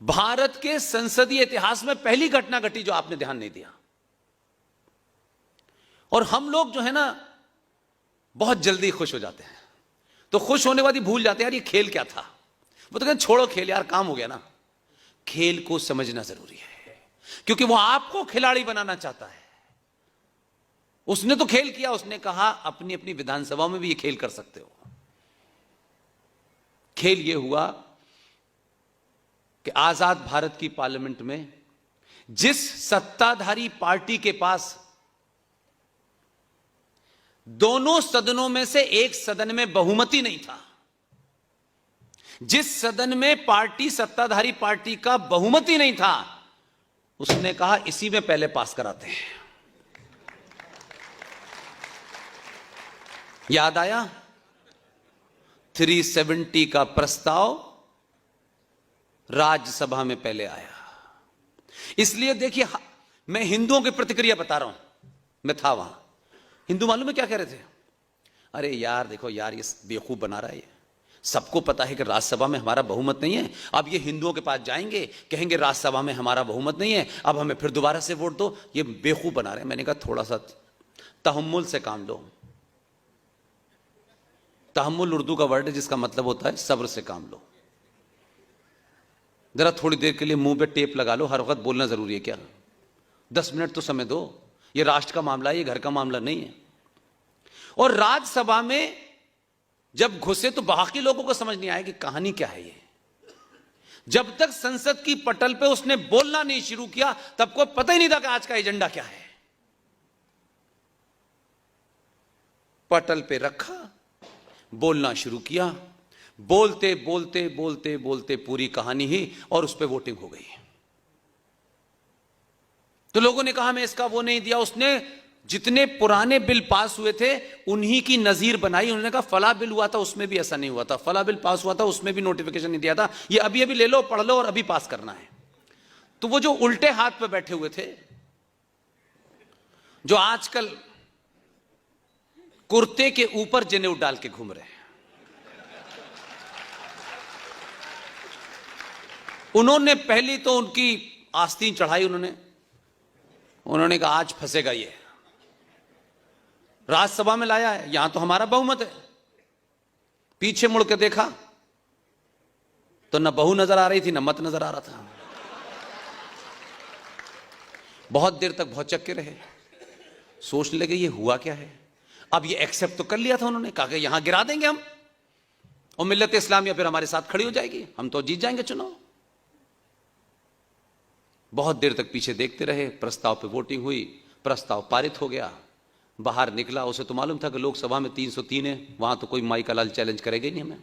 भारत के संसदीय इतिहास में पहली घटना घटी जो आपने ध्यान नहीं दिया। और हम लोग जो है ना बहुत जल्दी खुश हो जाते हैं, तो खुश होने के बाद ही भूल जाते हैं यार ये खेल क्या था। वो तो कहते छोड़ो खेल यार, काम हो गया ना। खेल को समझना जरूरी है, क्योंकि वो आपको खिलाड़ी बनाना चाहता है। उसने तो खेल किया, उसने कहा अपनी अपनी विधानसभा में भी ये खेल कर सकते हो। खेल ये हुआ कि आजाद भारत की पार्लियामेंट में जिस सत्ताधारी पार्टी के पास दोनों सदनों में से एक सदन में बहुमति नहीं था, जिस सदन में पार्टी सत्ताधारी पार्टी का बहुमति नहीं था, उसने कहा इसी में पहले पास कराते हैं। याद आया 370 का प्रस्ताव राज्यसभा में पहले आया। इसलिए देखिए, मैं हिंदुओं की प्रतिक्रिया बता रहा हूं। मैं था वहां, हिंदू मालूम है क्या कह रहे थे? अरे यार देखो यार, ये बेवकूफ बना रहा है। सबको पता है कि राज्यसभा में हमारा बहुमत नहीं है। अब ये हिंदुओं के पास जाएंगे, कहेंगे राज्यसभा में हमारा बहुमत नहीं है, अब हमें फिर दोबारा से वोट दो। ये बेवकूफ बना रहे हैं। मैंने कहा थोड़ा सा तहम्मुल से काम लो। तहम्मुल उर्दू का वर्ड है जिसका मतलब होता है सब्र से काम लो। जरा थोड़ी देर के लिए मुंह पे टेप लगा लो, हर वक्त बोलना जरूरी है क्या? 10 मिनट तो समय दो। ये राष्ट्र का मामला है, ये घर का मामला नहीं है। और राज्यसभा में जब घुसे तो बाकी लोगों को समझ नहीं आया कि कहानी क्या है ये। जब तक संसद की पटल पे उसने बोलना नहीं शुरू किया, तब को पता ही नहीं था कि आज का एजेंडा क्या है। पटल पे रखा, बोलना शुरू किया, बोलते बोलते बोलते बोलते पूरी कहानी ही, और उस पर वोटिंग हो गई। तो लोगों ने कहा मैं इसका वो नहीं दिया। उसने जितने पुराने बिल पास हुए थे उन्हीं की नजीर बनाई। उन्होंने कहा फला बिल हुआ था उसमें भी ऐसा नहीं हुआ था, फला बिल पास हुआ था उसमें भी नोटिफिकेशन नहीं दिया था, ये अभी अभी ले लो, पढ़ लो और अभी पास करना है। तो वो जो उल्टे हाथ पे बैठे हुए थे, जो आजकल कुर्ते के ऊपर जनेऊ डाल के घूम रहे हैं, उन्होंने पहली तो उनकी आस्तीन चढ़ाई। उन्होंने कहा आज फंसेगा ये, राज्यसभा में लाया है, यहां तो हमारा बहुमत है। पीछे मुड़ के देखा तो न बहू नजर आ रही थी, न मत नजर आ रहा था। बहुत देर तक भौचक के रहे, सोचने लगे ये हुआ क्या है। अब ये एक्सेप्ट तो कर लिया था उन्होंने, कहा कि यहां गिरा देंगे हम और मिल्लत इस्लामिया फिर हमारे साथ खड़ी हो जाएगी, हम तो जीत जाएंगे चुनाव। बहुत देर तक पीछे देखते रहे, प्रस्ताव पे वोटिंग हुई, प्रस्ताव पारित हो गया। बाहर निकला, उसे तो मालूम था कि लोकसभा में 303 है, वहां तो कोई माई का लाल चैलेंज करेगा ही नहीं हमें।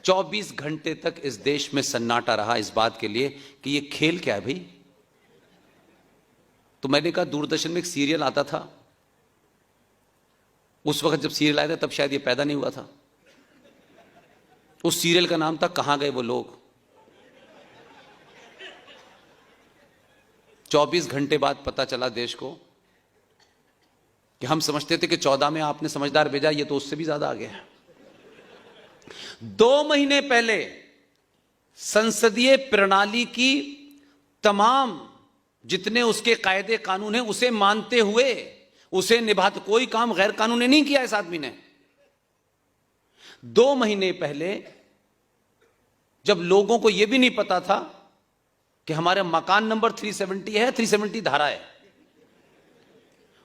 24 घंटे तक इस देश में सन्नाटा रहा इस बात के लिए कि ये खेल क्या है भाई। तो मैंने कहा दूरदर्शन में एक सीरियल आता था, उस वक्त जब सीरियल आया था तब शायद ये पैदा नहीं हुआ था। उस सीरियल का नाम था कहां गए वो लोग। 24 घंटे बाद पता चला देश को कि हम समझते थे कि 14 में आपने समझदार भेजा, ये तो उससे भी ज्यादा आ गया। 2 महीने पहले संसदीय प्रणाली की तमाम जितने उसके कायदे कानून हैं उसे मानते हुए, उसे निभाते, कोई काम गैर कानूनी नहीं किया इस आदमी ने। 2 महीने पहले जब लोगों को यह भी नहीं पता था कि हमारे मकान नंबर 370 है, 370 धारा है,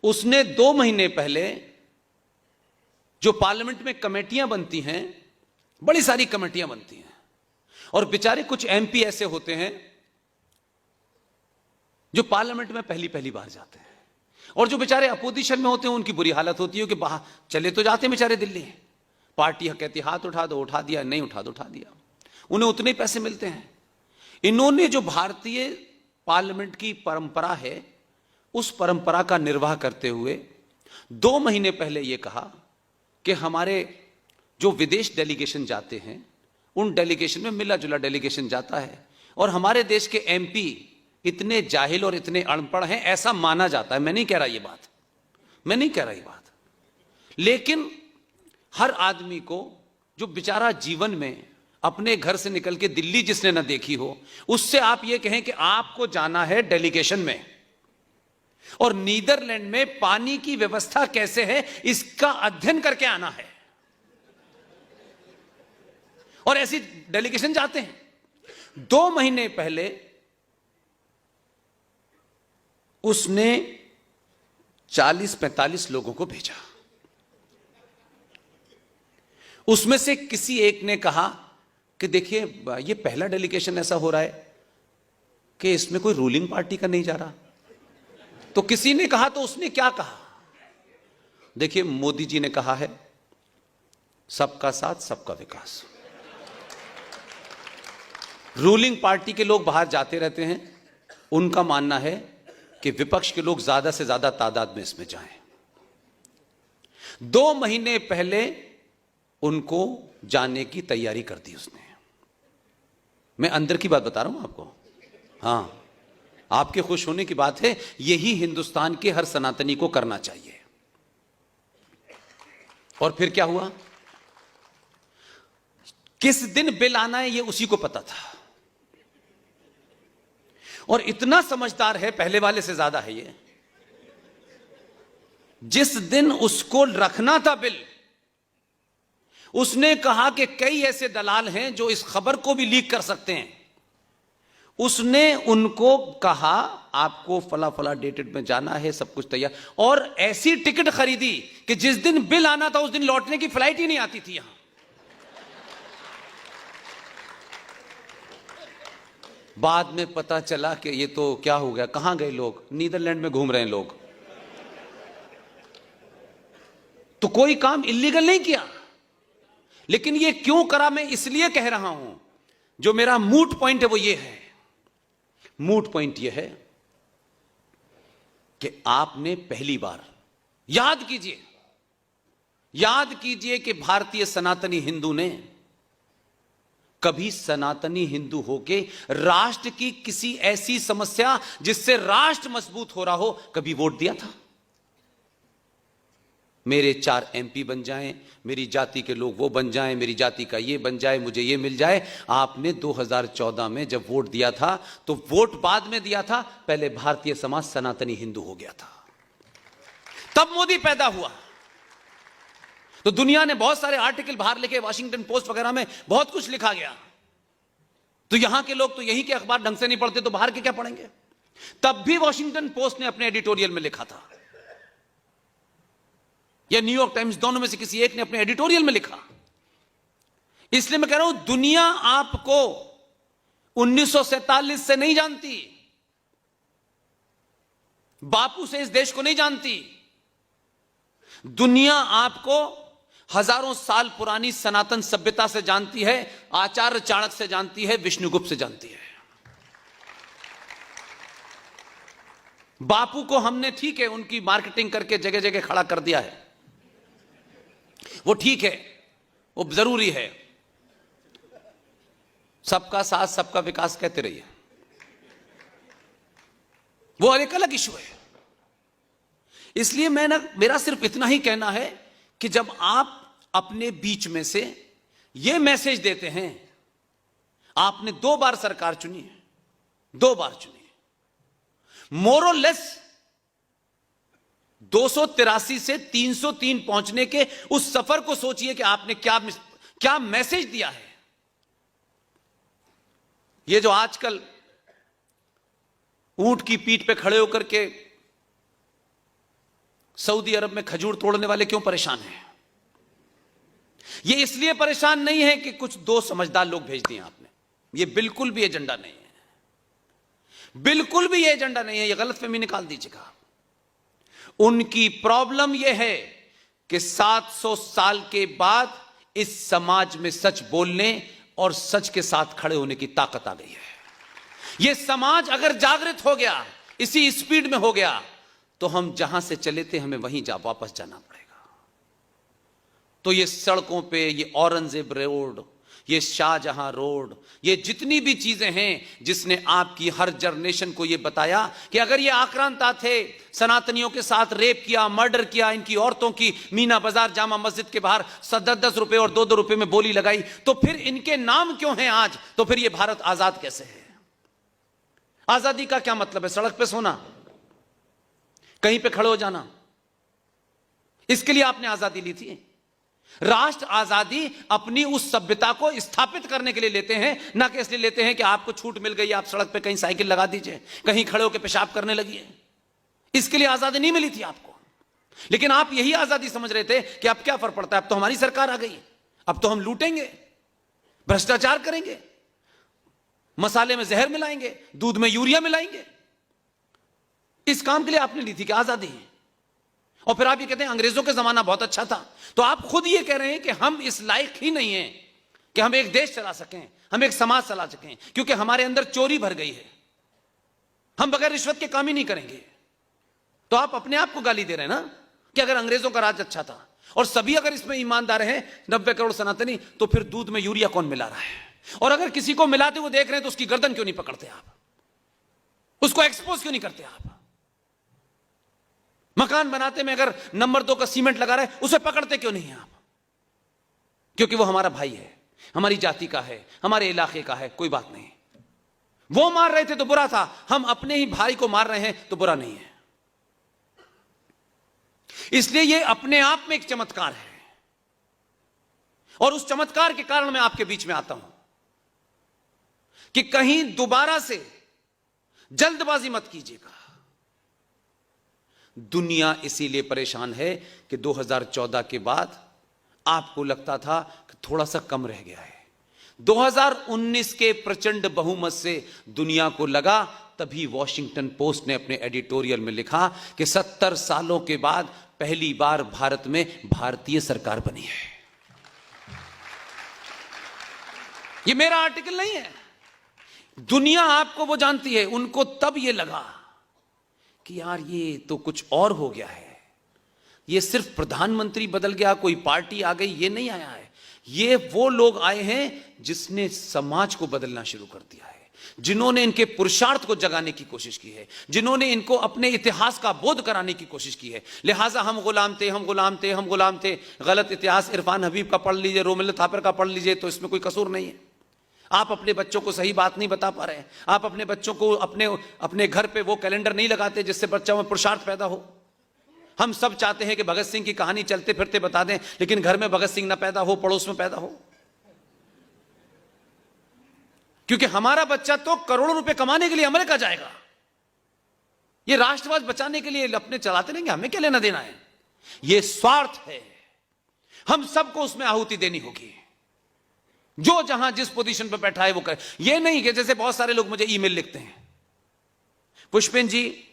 उसने 2 महीने पहले जो पार्लियामेंट में कमेटियां बनती हैं, बड़ी सारी कमेटियां बनती हैं, और बेचारे कुछ एमपी ऐसे होते हैं जो पार्लियामेंट में पहली पहली बार जाते हैं, और जो बेचारे अपोजिशन में होते हैं उनकी बुरी हालत होती है कि बाहर चले तो जाते हैं बेचारे दिल्ली, पार्टी कहती हाथ उठा दो, उठा दिया, नहीं उठा दो, उठा दिया, उन्हें उतने ही पैसे मिलते हैं। इन्होंने जो भारतीय पार्लियामेंट की परंपरा है उस परंपरा का निर्वाह करते हुए 2 महीने पहले यह कहा कि हमारे जो विदेश डेलीगेशन जाते हैं उन डेलीगेशन में मिला जुला डेलीगेशन जाता है, और हमारे देश के एमपी इतने जाहिल और इतने अनपढ़ हैं ऐसा माना जाता है। मैं नहीं कह रहा ये बात, मैं नहीं कह रहा ये बात, लेकिन हर आदमी को जो बेचारा जीवन में अपने घर से निकल के दिल्ली जिसने ना देखी हो, उससे आप ये कहें कि आपको जाना है डेलीगेशन में और नीदरलैंड में पानी की व्यवस्था कैसे है इसका अध्ययन करके आना है, और ऐसी डेलीगेशन जाते हैं। 2 महीने पहले उसने 40-45 लोगों को भेजा। उसमें से किसी एक ने कहा कि देखिए ये पहला डेलीगेशन ऐसा हो रहा है कि इसमें कोई रूलिंग पार्टी का नहीं जा रहा। तो किसी ने कहा, तो उसने क्या कहा, देखिए मोदी जी ने कहा है सबका साथ सबका विकास। रूलिंग पार्टी के लोग बाहर जाते रहते हैं, उनका मानना है कि विपक्ष के लोग ज्यादा से ज्यादा तादाद में इसमें जाएं। 2 महीने पहले उनको जाने की तैयारी कर दी उसने। मैं अंदर की बात बता रहा हूं आपको, हां, आपके खुश होने की बात है। यही हिंदुस्तान के हर सनातनी को करना चाहिए। और फिर क्या हुआ, किस दिन बिल आना है ये उसी को पता था, और इतना समझदार है, पहले वाले से ज्यादा है ये। जिस दिन उसको रखना था बिल, उसने कहा कि कई ऐसे दलाल हैं जो इस खबर को भी लीक कर सकते हैं। उसने उनको कहा आपको फला फला डेटेड में जाना है, सब कुछ तैयार, और ऐसी टिकट खरीदी कि जिस दिन बिल आना था उस दिन लौटने की फ्लाइट ही नहीं आती थी यहां। बाद में पता चला कि ये तो क्या हो गया, कहां गए लोग, नीदरलैंड में घूम रहे हैं लोग। तो कोई काम इलीगल नहीं किया, लेकिन ये क्यों करा मैं इसलिए कह रहा हूं, जो मेरा मूट पॉइंट है वो ये है, मूट पॉइंट ये है कि आपने पहली बार याद कीजिए कि भारतीय सनातनी हिंदू ने कभी सनातनी हिंदू होके राष्ट्र की किसी ऐसी समस्या जिससे राष्ट्र मजबूत हो रहा हो कभी वोट दिया था। मेरे 4 MP बन जाएं, मेरी जाति के लोग वो बन जाएं, मेरी जाति का ये बन जाए, मुझे ये मिल जाए। आपने 2014 में जब वोट दिया था तो वोट बाद में दिया था, पहले भारतीय समाज सनातनी हिंदू हो गया था, तब मोदी पैदा हुआ। तो दुनिया ने बहुत सारे आर्टिकल बाहर लिखे, वॉशिंगटन पोस्ट वगैरह में बहुत कुछ लिखा गया। तो यहां के लोग तो यही के अखबार ढंग से नहीं पढ़ते, तो बाहर के क्या पढ़ेंगे। तब भी वॉशिंगटन पोस्ट ने अपने एडिटोरियल में लिखा था, या न्यूयॉर्क टाइम्स, दोनों में से किसी एक ने अपने एडिटोरियल में लिखा। इसलिए मैं कह रहा हूं दुनिया आपको 1947 से नहीं जानती, बापू से इस देश को नहीं जानती। दुनिया आपको हजारों साल पुरानी सनातन सभ्यता से जानती है, आचार्य चाणक्य से जानती है, विष्णुगुप्त से जानती है। बापू को हमने ठीक है उनकी मार्केटिंग करके जगह जगह खड़ा कर दिया है, वो ठीक है, वो जरूरी है, सबका साथ सबका विकास कहते रहिए, वो एक अलग इशू है। इसलिए मेरा सिर्फ इतना ही कहना है कि जब आप अपने बीच में से यह मैसेज देते हैं, आपने 2 बार सरकार चुनी है, 2 बार चुनी है, मोर और लेस 283 से 303 पहुंचने के उस सफर को सोचिए कि आपने क्या मैसेज दिया है। ये जो आजकल ऊंट की पीठ पे खड़े होकर के सऊदी अरब में खजूर तोड़ने वाले क्यों परेशान हैं? ये इसलिए परेशान नहीं है कि कुछ 2 समझदार लोग भेज दिए आपने, ये बिल्कुल भी एजेंडा नहीं है, बिल्कुल भी ये एजेंडा नहीं है, ये गलतफहमी निकाल दीजिएगा। उनकी प्रॉब्लम यह है कि 700 साल के बाद इस समाज में सच बोलने और सच के साथ खड़े होने की ताकत आ गई है। यह समाज अगर जागृत हो गया, इसी स्पीड में हो गया, तो हम जहां से चले थे हमें वहीं वापस जाना पड़ेगा। तो ये सड़कों पे, ये औरंगजेब रोड, ये शाहजहां रोड, ये जितनी भी चीजें हैं जिसने आपकी हर जनरेशन को ये बताया कि अगर ये आक्रांता थे, सनातनियों के साथ रेप किया, मर्डर किया, इनकी औरतों की मीना बाजार जामा मस्जिद के बाहर 10-10 रुपए और 2-2 रुपए में बोली लगाई, तो फिर इनके नाम क्यों हैं आज? तो फिर ये भारत आजाद कैसे है? आजादी का क्या मतलब है? सड़क पे सोना, कहीं पे खड़े हो जाना, इसके लिए आपने आजादी ली थी? राष्ट्र आजादी अपनी उस सभ्यता को स्थापित करने के लिए लेते हैं, ना कि इसलिए लेते हैं कि आपको छूट मिल गई, आप सड़क पे कहीं साइकिल लगा दीजिए, कहीं खड़े होकर पेशाब करने लगिए। इसके लिए आजादी नहीं मिली थी आपको। लेकिन आप यही आजादी समझ रहे थे कि अब क्या फर्क पड़ता है, अब तो हमारी सरकार आ गई, अब तो हम लूटेंगे, भ्रष्टाचार करेंगे, मसाले में जहर मिलाएंगे, दूध में यूरिया मिलाएंगे। इस काम के लिए आपने ली थी कि आजादी। और फिर आप ये कहते हैं अंग्रेजों का जमाना बहुत अच्छा था। तो आप खुद ये कह रहे हैं कि हम इस लायक ही नहीं हैं कि हम एक देश चला सकें, हम एक समाज चला सकें, क्योंकि हमारे अंदर चोरी भर गई है, हम बगैर रिश्वत के काम ही नहीं करेंगे। तो आप अपने आप को गाली दे रहे हैं ना कि अगर अंग्रेजों का राज अच्छा था और सभी अगर इसमें ईमानदार हैं 90 करोड़ सनातनी, तो फिर दूध में यूरिया कौन मिला रहा है? और अगर किसी को मिलाते हुए देख रहे हैं तो उसकी गर्दन क्यों नहीं पकड़ते आप? उसको एक्सपोज क्यों नहीं करते आप? मकान बनाते में अगर नंबर 2 का सीमेंट लगा रहे हैं, उसे पकड़ते क्यों नहीं आप? क्योंकि वो हमारा भाई है, हमारी जाति का है, हमारे इलाके का है, कोई बात नहीं। वो मार रहे थे तो बुरा था, हम अपने ही भाई को मार रहे हैं तो बुरा नहीं है। इसलिए ये अपने आप में एक चमत्कार है, और उस चमत्कार के कारण मैं आपके बीच में आता हूं कि कहीं दोबारा से जल्दबाजी मत कीजिएगा। दुनिया इसीलिए परेशान है कि 2014 के बाद आपको लगता था कि थोड़ा सा कम रह गया है। 2019 के प्रचंड बहुमत से दुनिया को लगा, तभी वॉशिंगटन पोस्ट ने अपने एडिटोरियल में लिखा कि 70 सालों के बाद पहली बार भारत में भारतीय सरकार बनी है। यह मेरा आर्टिकल नहीं है, दुनिया आपको वो जानती है। उनको तब यह लगा कि यार ये तो कुछ और हो गया है, ये सिर्फ प्रधानमंत्री बदल गया, कोई पार्टी आ गई, ये नहीं आया है। ये वो लोग आए हैं जिसने समाज को बदलना शुरू कर दिया है, जिन्होंने इनके पुरुषार्थ को जगाने की कोशिश की है, जिन्होंने इनको अपने इतिहास का बोध कराने की कोशिश की है। लिहाजा हम गुलाम थे, हम गुलाम थे, हम गुलाम थे, गलत इतिहास इरफान हबीब का पढ़ लीजिए, रोमिल थापर का पढ़ लीजिए, तो इसमें कोई कसूर नहीं है। आप अपने बच्चों को सही बात नहीं बता पा रहे हैं, आप अपने बच्चों को अपने घर पे वो कैलेंडर नहीं लगाते जिससे बच्चों में पुरुषार्थ पैदा हो। हम सब चाहते हैं कि भगत सिंह की कहानी चलते फिरते बता दें, लेकिन घर में भगत सिंह ना पैदा हो, पड़ोस में पैदा हो, क्योंकि हमारा बच्चा तो करोड़ों रुपए कमाने के लिए अमेरिका जाएगा। ये राष्ट्रवाद बचाने के लिए अपने चलाते रहेंगे, हमें क्या लेना देना है? ये स्वार्थ है, हम सबको उसमें आहुति देनी होगी। जो जहां जिस पोजीशन पर बैठा है वो करे। ये नहीं कि जैसे बहुत सारे लोग मुझे ईमेल लिखते हैं, पुष्पेंद्र जी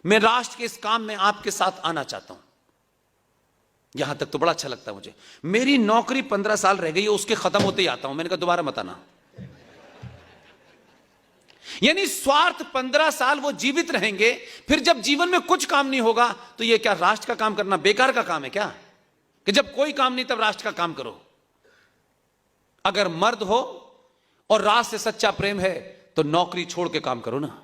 मैं राष्ट्र के इस काम में आपके साथ आना चाहता हूं। यहां तक तो बड़ा अच्छा लगता है मुझे, मेरी नौकरी 15 साल रह गई है, उसके खत्म होते ही आता हूं। मैंने कहा दोबारा मत आना। यानी स्वार्थ 15 साल वो जीवित रहेंगे, फिर जब जीवन में कुछ काम नहीं होगा तो ये क्या राष्ट्र का काम करना बेकार का काम है क्या? कि जब कोई काम नहीं तब राष्ट्र का काम करो। अगर मर्द हो और राष्ट्र से सच्चा प्रेम है तो नौकरी छोड़ के काम करो ना।